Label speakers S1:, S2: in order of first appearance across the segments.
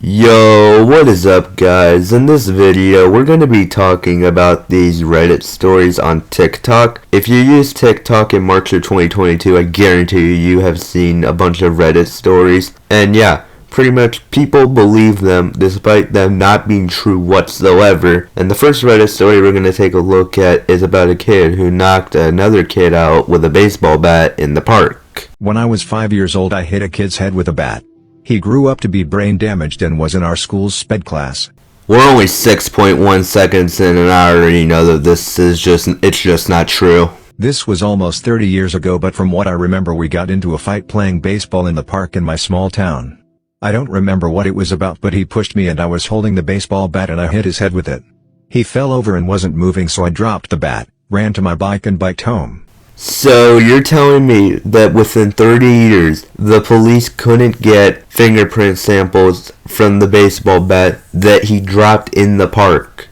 S1: Yo, what is up guys? In this video, we're going to be talking about these Reddit stories on TikTok. If you use TikTok in March of 2022, I guarantee you have seen a bunch of Reddit stories. And yeah, pretty much people believe them despite them not being true whatsoever. And the first Reddit story we're going to take a look at is about a kid who knocked another kid out with a baseball bat in the park.
S2: When I was 5 years old, I hit a kid's head with a bat. He grew up to be brain damaged and was in our school's sped class.
S1: We're only 6.1 seconds in and I already know that it's just not true.
S2: This was almost 30 years ago, but from what I remember, we got into a fight playing baseball in the park in my small town. I don't remember what it was about, but he pushed me and I was holding the baseball bat and I hit his head with it. He fell over and wasn't moving, so I dropped the bat, ran to my bike and biked home.
S1: So you're telling me that within 30 years, the police couldn't get fingerprint samples from the baseball bat that he dropped in the park?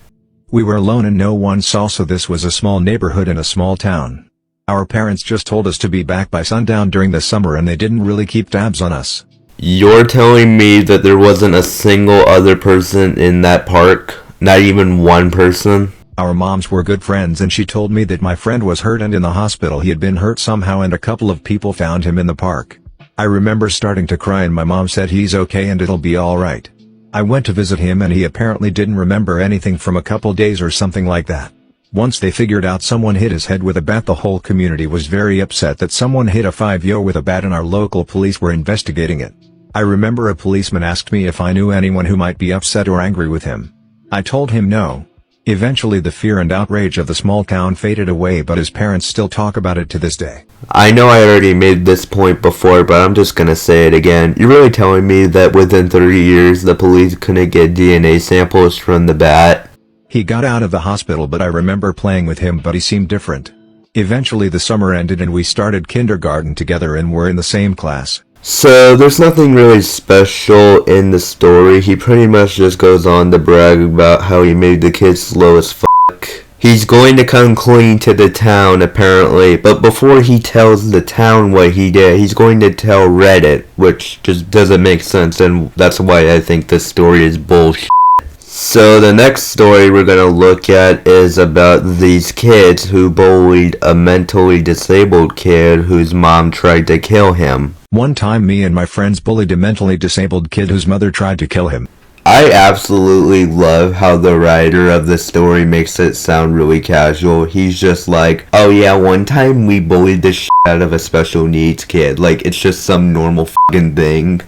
S2: We were alone and no one saw, so this was a small neighborhood in a small town. Our parents just told us to be back by sundown during the summer and they didn't really keep tabs on us.
S1: You're telling me that there wasn't a single other person in that park? Not even one person?
S2: Our moms were good friends and she told me that my friend was hurt and in the hospital. He had been hurt somehow and a couple of people found him in the park. I remember starting to cry and my mom said he's okay and it'll be alright. I went to visit him and he apparently didn't remember anything from a couple days or something like that. Once they figured out someone hit his head with a bat, the whole community was very upset that someone hit a 5-year-old with a bat and our local police were investigating it. I remember a policeman asked me if I knew anyone who might be upset or angry with him. I told him no. Eventually the fear and outrage of the small town faded away, but his parents still talk about it to this day.
S1: I know I already made this point before, but I'm just gonna say it again. You're really telling me that within 30 years the police couldn't get DNA samples from the bat?
S2: He got out of the hospital, but I remember playing with him, but he seemed different. Eventually the summer ended and we started kindergarten together and were in the same class.
S1: So there's nothing really special in the story. He pretty much just goes on to brag about how he made the kids slow as fuck. He's going to come clean to the town apparently, but before he tells the town what he did, he's going to tell Reddit, which just doesn't make sense, and that's why I think this story is bullshit. So the next story we're going to look at is about these kids who bullied a mentally disabled kid whose mom tried to kill him.
S2: One time me and my friends bullied a mentally disabled kid whose mother tried to kill him.
S1: I absolutely love how the writer of the story makes it sound really casual. He's just like, oh yeah, one time we bullied the shit out of a special needs kid. Like it's just some normal fucking thing.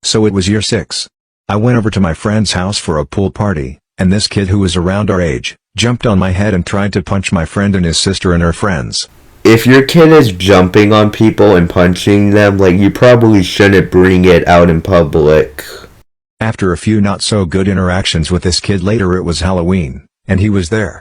S2: So it was year 6. I went over to my friend's house for a pool party, and this kid who was around our age, jumped on my head and tried to punch my friend and his sister and her friends.
S1: If your kid is jumping on people and punching them, like you probably shouldn't bring it out in public.
S2: After a few not so good interactions with this kid later, it was Halloween, and he was there.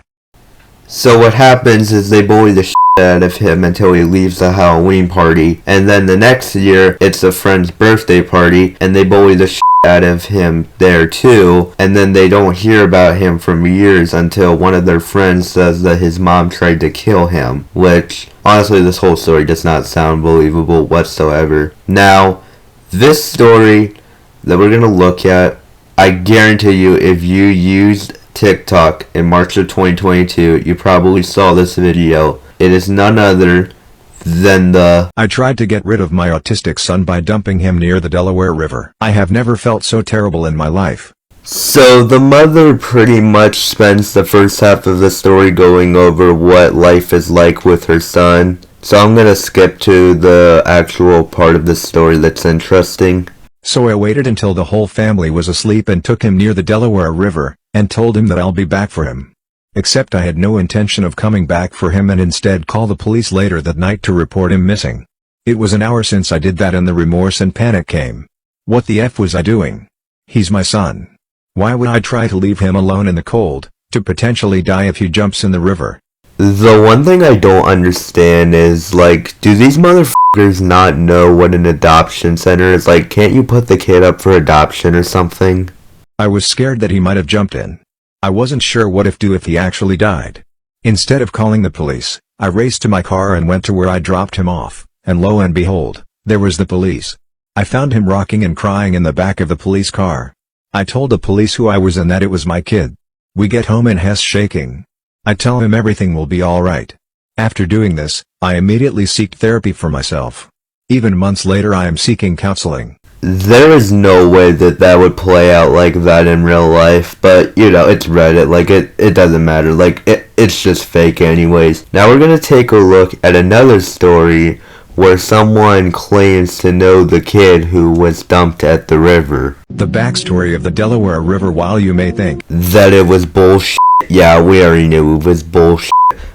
S1: So what happens is they bully the shit out of him until he leaves the Halloween party, and then the next year it's a friend's birthday party and they bully the shit out of him there too, and then they don't hear about him for years until one of their friends says that his mom tried to kill him, which honestly this whole story does not sound believable whatsoever. Now, this story that we're going to look at, I guarantee you if you used TikTok in March of 2022, you probably saw this video. It is none other than the
S2: I tried to get rid of my autistic son by dumping him near the Delaware River. I have never felt so terrible in my life.
S1: So the mother pretty much spends the first half of the story going over what life is like with her son. So I'm gonna skip to the actual part of the story that's interesting.
S2: So I waited until the whole family was asleep and took him near the Delaware River, and told him that I'll be back for him. Except I had no intention of coming back for him and instead called the police later that night to report him missing. It was an hour since I did that and the remorse and panic came. What the F was I doing? He's my son. Why would I try to leave him alone in the cold, to potentially die if he jumps in the river?
S1: The one thing I don't understand is, like, do these motherfuckers not know what an adoption center is? Like, can't you put the kid up for adoption or something?
S2: I was scared that he might have jumped in. I wasn't sure what to do if he actually died. Instead of calling the police, I raced to my car and went to where I dropped him off, and lo and behold, there was the police. I found him rocking and crying in the back of the police car. I told the police who I was and that it was my kid. We get home and Hess shaking. I tell him everything will be alright. After doing this, I immediately seek therapy for myself. Even months later I am seeking counseling.
S1: There is no way that that would play out like that in real life, but you know, it's Reddit, like it doesn't matter, like it's just fake anyways. Now we're gonna take a look at another story where someone claims to know the kid who was dumped at the river.
S2: The backstory of the Delaware River. While you may think
S1: that it was bullshit, yeah, we already knew it was bullshit.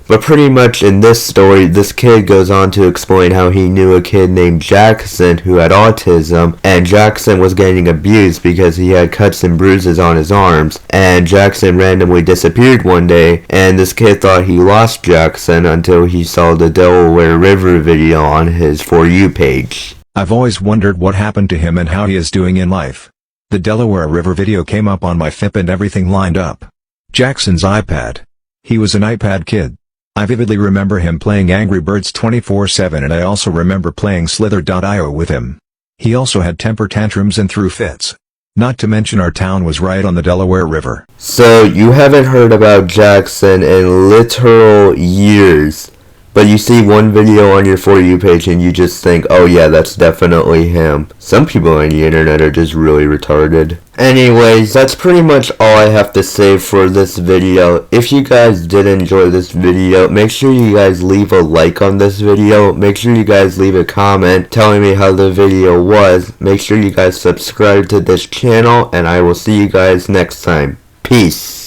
S1: But pretty much in this story, this kid goes on to explain how he knew a kid named Jackson who had autism, and Jackson was getting abused because he had cuts and bruises on his arms, and Jackson randomly disappeared one day, and this kid thought he lost Jackson until he saw the Delaware River video on his For You page.
S2: I've always wondered what happened to him and how he is doing in life. The Delaware River video came up on my FIP and everything lined up. Jackson's iPad. He was an iPad kid. I vividly remember him playing Angry Birds 24/7, and I also remember playing Slither.io with him. He also had temper tantrums and threw fits. Not to mention our town was right on the Delaware River.
S1: So you haven't heard about Jackson in literal years, but you see one video on your For You page and you just think, oh yeah, that's definitely him. Some people on the internet are just really retarded. Anyways, that's pretty much all I have to say for this video. If you guys did enjoy this video, make sure you guys leave a like on this video. Make sure you guys leave a comment telling me how the video was. Make sure you guys subscribe to this channel, and I will see you guys next time. Peace.